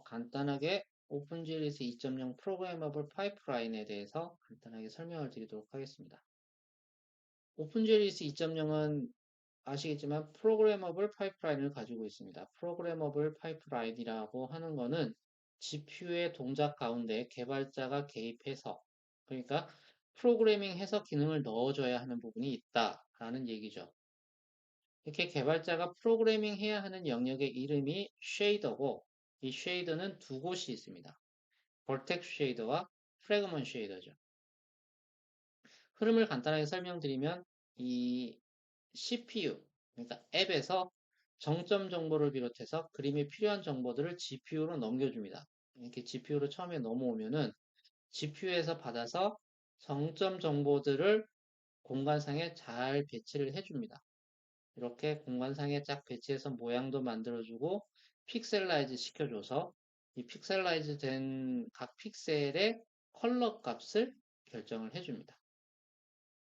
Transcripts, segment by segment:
간단하게 오픈GLS 2.0 프로그래머블 파이프라인에 대해서 간단하게 설명을 드리도록 하겠습니다. 오픈GLS 2.0은 아시겠지만 프로그래머블 파이프라인을 가지고 있습니다. 프로그래머블 파이프라인이라고 하는 거는 GPU의 동작 가운데 개발자가 개입해서, 그러니까 프로그래밍 해서 기능을 넣어줘야 하는 부분이 있다라는 얘기죠. 이렇게 개발자가 프로그래밍 해야 하는 영역의 이름이 쉐이더고, 이 쉐이더는 두 곳이 있습니다. 벌텍스 쉐이더와 프래그먼트 쉐이더죠. 흐름을 간단하게 설명드리면 이 CPU, 그러니까 앱에서 정점 정보를 비롯해서 그림에 필요한 정보들을 GPU로 넘겨줍니다. 이렇게 GPU로 처음에 넘어오면은 GPU에서 받아서 정점 정보들을 공간상에 잘 배치를 해줍니다. 이렇게 공간상에 쫙 배치해서 모양도 만들어주고 픽셀라이즈 시켜줘서 이 픽셀라이즈 된 각 픽셀의 컬러 값을 결정을 해줍니다.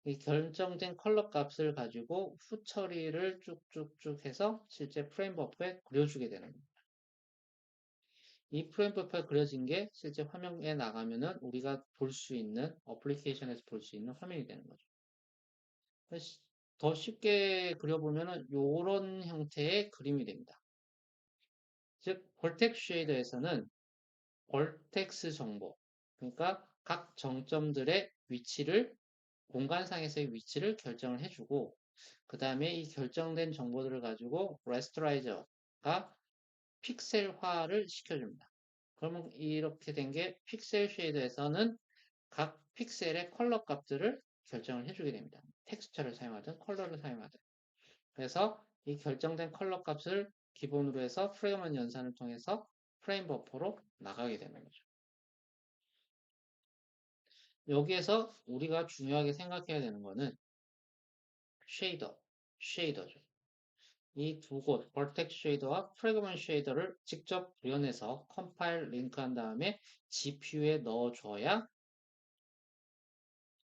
이 결정된 컬러 값을 가지고 후 처리를 쭉쭉쭉 해서 실제 프레임 버퍼에 그려주게 되는 겁니다. 이 프레임 버퍼에 그려진 게 실제 화면에 나가면은 우리가 볼 수 있는 어플리케이션에서 볼 수 있는 화면이 되는 거죠. 더 쉽게 그려보면은 이런 형태의 그림이 됩니다. 즉, 벌텍스 쉐이더에서는 벌텍스 정보, 그러니까 각 정점들의 위치를 공간상에서의 위치를 결정을 해주고 그 다음에 이 결정된 정보들을 가지고 레스터라이저가 픽셀화를 시켜줍니다. 그러면 이렇게 된 게 픽셀 쉐이더에서는 각 픽셀의 컬러 값들을 결정을 해주게 됩니다. 텍스처를 사용하든 컬러를 사용하든. 그래서 이 결정된 컬러 값을 기본으로 해서 프레임먼 연산을 통해서 프레임 버퍼로 나가게 되는 거죠. 여기에서 우리가 중요하게 생각해야 되는 거는 쉐이더죠. 이 두 곳, 벌텍스 쉐이더와 프래그먼트 쉐이더를 직접 구현해서 컴파일 링크한 다음에 GPU에 넣어줘야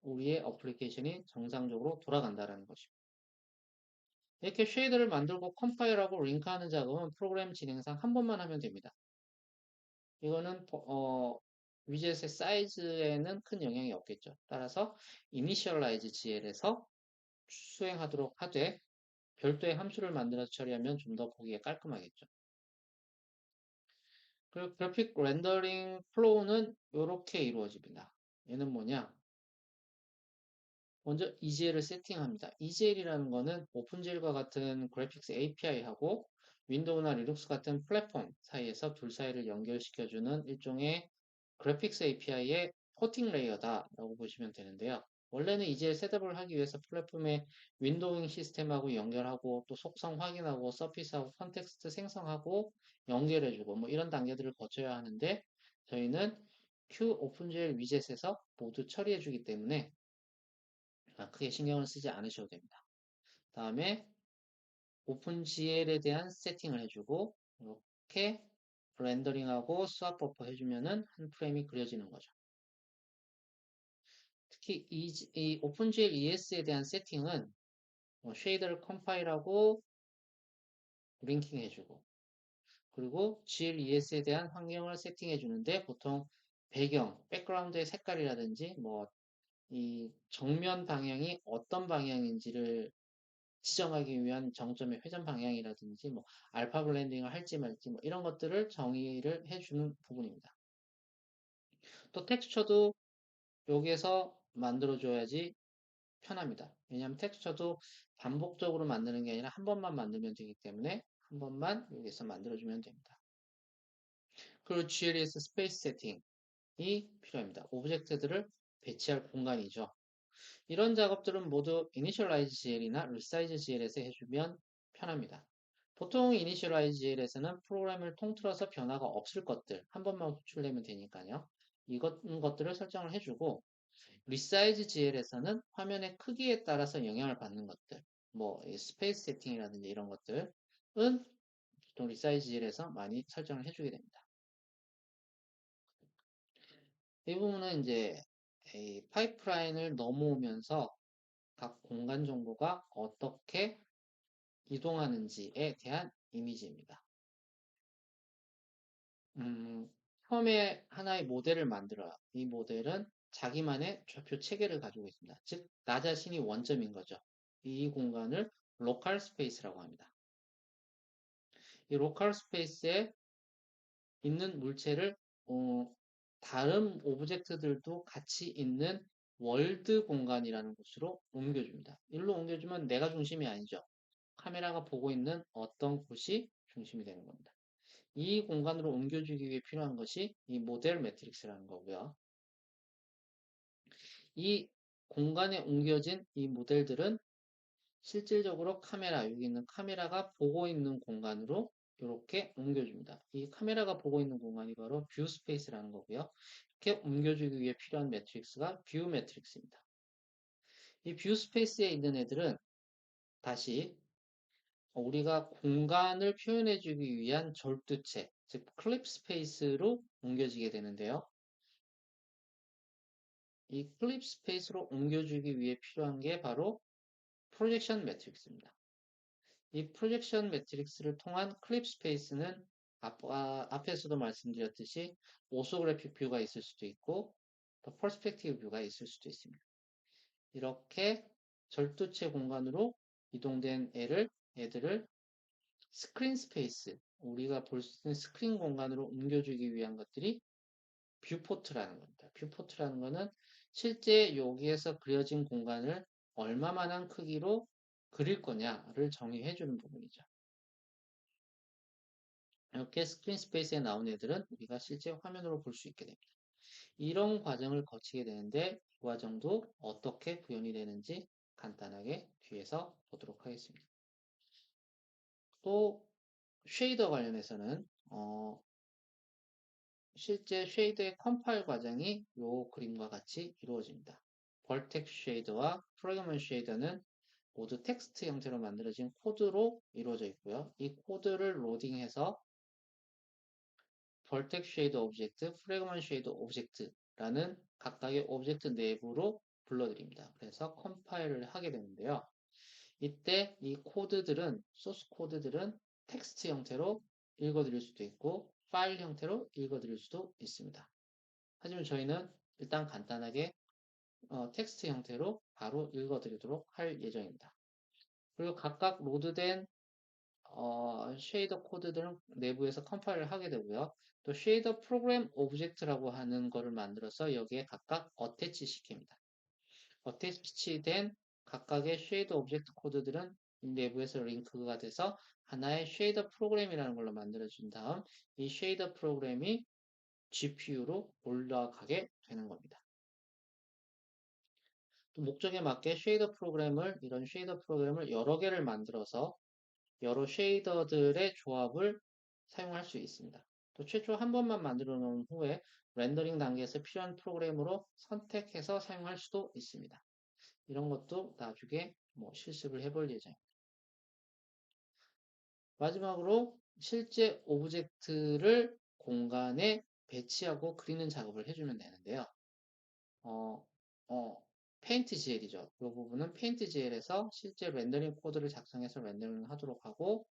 우리의 어플리케이션이 정상적으로 돌아간다는 것입니다. 이렇게 쉐이더를 만들고 컴파일하고 링크하는 작업은 프로그램 진행상 한 번만 하면 됩니다. 이거는 위젯의 사이즈에는 큰 영향이 없겠죠. 따라서 initialize GL에서 수행하도록 하되 별도의 함수를 만들어서 처리하면 좀 더 보기에 깔끔하겠죠. 그리고 그래픽 렌더링 플로우는 이렇게 이루어집니다. 얘는 뭐냐? 먼저 EGL을 세팅합니다. EGL이라는 거는 오픈GL과 같은 그래픽스 API하고 윈도우나 리눅스 같은 플랫폼 사이에서 둘 사이를 연결시켜주는 일종의 그래픽스 API의 포팅 레이어다라고 보시면 되는데요. 원래는 EGL 셋업을 하기 위해서 플랫폼의 윈도우잉 시스템하고 연결하고 또 속성 확인하고 서피스하고 컨텍스트 생성하고 연결해주고 뭐 이런 단계들을 거쳐야 하는데 저희는 Q 오픈GL 위젯에서 모두 처리해주기 때문에 크게 신경을 쓰지 않으셔도 됩니다. 다음에 오픈GL에 대한 세팅을 해주고 이렇게 렌더링하고 스왑 버퍼 해주면은 한 프레임이 그려지는 거죠. 특히 이 오픈GL ES에 대한 세팅은 쉐이더를 컴파일하고 링킹 해주고 그리고 GLES에 대한 환경을 세팅해 주는데 보통 배경, 백그라운드의 색깔이라든지 뭐 이 정면 방향이 어떤 방향인지를 지정하기 위한 정점의 회전 방향이라든지 뭐 알파 블렌딩을 할지 말지 뭐 이런 것들을 정의를 해주는 부분입니다. 또 텍스처도 여기에서 만들어줘야지 편합니다. 왜냐하면 텍스처도 반복적으로 만드는 게 아니라 한 번만 만들면 되기 때문에 한 번만 여기서 만들어주면 됩니다. 그리고 GLES 스페이스 세팅이 필요합니다. 오브젝트들을 배치할 공간이죠. 이런 작업들은 모두 Initialize GL이나 Resize GL에서 해주면 편합니다. 보통 Initialize GL에서는 프로그램을 통틀어서 변화가 없을 것들 한 번만 호출내면 되니까요. 이런 것들을 설정을 해주고 Resize GL에서는 화면의 크기에 따라서 영향을 받는 것들 뭐 스페이스 세팅이라든지 이런 것들은 보통 Resize GL에서 많이 설정을 해주게 됩니다. 이 부분은 이제 이 파이프라인을 넘어오면서 각 공간 정보가 어떻게 이동하는지에 대한 이미지입니다. 음, 처음에 하나의 모델을 만들어요. 이 모델은 자기만의 좌표 체계를 가지고 있습니다. 즉, 나 자신이 원점인 거죠. 이 공간을 로컬 스페이스라고 합니다. 이 로컬 스페이스에 있는 물체를 어, 다른 오브젝트들도 같이 있는 월드 공간이라는 곳으로 옮겨줍니다. 일로 옮겨주면 내가 중심이 아니죠. 카메라가 보고 있는 어떤 곳이 중심이 되는 겁니다. 이 공간으로 옮겨주기 위해 필요한 것이 이 모델 매트릭스라는 거고요. 이 공간에 옮겨진 이 모델들은 실질적으로 카메라, 여기 있는 카메라가 보고 있는 공간으로 이렇게 옮겨줍니다. 이 카메라가 보고 있는 공간이 바로 뷰 스페이스라는 거고요. 이렇게 옮겨주기 위해 필요한 매트릭스가 뷰 매트릭스입니다. 이 뷰 스페이스에 있는 애들은 다시 우리가 공간을 표현해주기 위한 절두체, 즉 클립 스페이스로 옮겨지게 되는데요. 이 클립 스페이스로 옮겨주기 위해 필요한 게 바로 프로젝션 매트릭스입니다. 이 프로젝션 매트릭스를 통한 클립 스페이스는 앞에서도 말씀드렸듯이 오소그래픽 뷰가 있을 수도 있고 퍼스펙티브 뷰가 있을 수도 있습니다. 이렇게 절도체 공간으로 이동된 애들을 스크린 스페이스, 우리가 볼 수 있는 스크린 공간으로 옮겨주기 위한 것들이 뷰포트라는 겁니다. 뷰포트라는 것은 실제 여기에서 그려진 공간을 얼마만한 크기로 그릴 거냐를 정의해 주는 부분이죠. 이렇게 스크린 스페이스에 나온 애들은 우리가 실제 화면으로 볼 수 있게 됩니다. 이런 과정을 거치게 되는데 이 과정도 어떻게 구현이 되는지 간단하게 뒤에서 보도록 하겠습니다. 또 쉐이더 관련해서는 실제 쉐이더의 컴파일 과정이 이 그림과 같이 이루어집니다. 벌텍스 쉐이더와 프로그래먼 쉐이더는 모두 텍스트 형태로 만들어진 코드로 이루어져 있고요. 이 코드를 로딩해서 벌텍스 쉐이더 오브젝트, 프래그먼트 쉐이더 오브젝트라는 각각의 오브젝트 내부로 불러드립니다. 그래서 컴파일을 하게 되는데요. 이때 이 코드들은, 소스 코드들은 텍스트 형태로 읽어드릴 수도 있고 파일 형태로 읽어드릴 수도 있습니다. 하지만 저희는 일단 간단하게 텍스트 형태로 바로 읽어드리도록 할 예정입니다. 그리고 각각 로드된 쉐이더 코드들은 내부에서 컴파일을 하게 되고요. 또 쉐이더 프로그램 오브젝트라고 하는 거를 만들어서 여기에 각각 어태치 시킵니다. 어태치된 각각의 쉐이더 오브젝트 코드들은 내부에서 링크가 돼서 하나의 쉐이더 프로그램이라는 걸로 만들어준 다음 이 쉐이더 프로그램이 GPU로 올라가게 되는 겁니다. 또 목적에 맞게 이런 쉐이더 프로그램을 여러 개를 만들어서 여러 쉐이더들의 조합을 사용할 수 있습니다. 또 최초 한 번만 만들어 놓은 후에 렌더링 단계에서 필요한 프로그램으로 선택해서 사용할 수도 있습니다. 이런 것도 나중에 실습을 해볼 예정입니다. 마지막으로 실제 오브젝트를 공간에 배치하고 그리는 작업을 해주면 되는데요. 어, 페인트 GL이죠. 이 부분은 페인트 GL에서 실제 렌더링 코드를 작성해서 렌더링 하도록 하고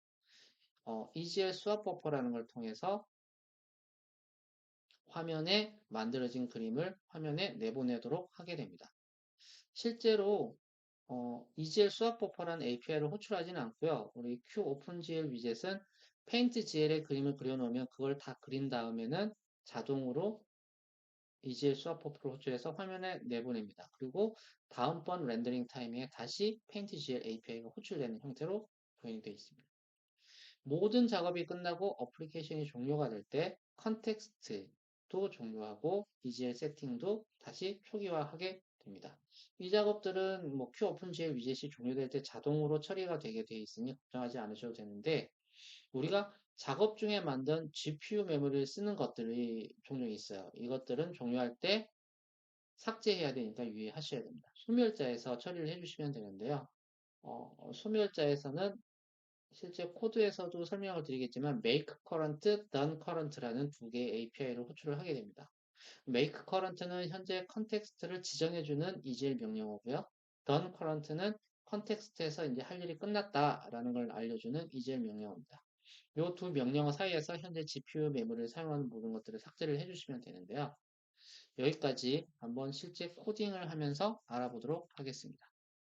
EGL 스왑 버퍼라는 걸 통해서 화면에 만들어진 그림을 화면에 내보내도록 하게 됩니다. 실제로 EGL 스왑 버퍼라는 API를 호출하지는 않고요. 우리 QOpenGL 위젯은 페인트GL에 그림을 그려놓으면 그걸 다 그린 다음에는 자동으로 EGL 스왑 버퍼를 호출해서 화면에 내보냅니다. 그리고 다음번 렌더링 타임에 다시 페인트GL API가 호출되는 형태로 구현이 되어 있습니다. 모든 작업이 끝나고 어플리케이션이 종료가 될 때 컨텍스트도 종료하고 EGL 세팅도 다시 초기화하게 됩니다. 이 작업들은 QOpenGL 위젯이 종료될 때 자동으로 처리가 되게 되어 있으니 걱정하지 않으셔도 되는데 우리가 작업 중에 만든 GPU 메모리를 쓰는 것들이 종종 있어요. 이것들은 종료할 때 삭제해야 되니까 유의하셔야 됩니다. 소멸자에서 처리를 해주시면 되는데요. 소멸자에서는 실제 코드에서도 설명을 드리겠지만 make current, done current라는 두 개의 API를 호출을 하게 됩니다. make current는 현재 컨텍스트를 지정해주는 EGL 명령어고요. done current는 컨텍스트에서 이제 할 일이 끝났다라는 걸 알려주는 EGL 명령어입니다. 요 두 명령어 사이에서 현재 GPU 메모리를 사용하는 모든 것들을 삭제를 해주시면 되는데요. 여기까지 한번 실제 코딩을 하면서 알아보도록 하겠습니다.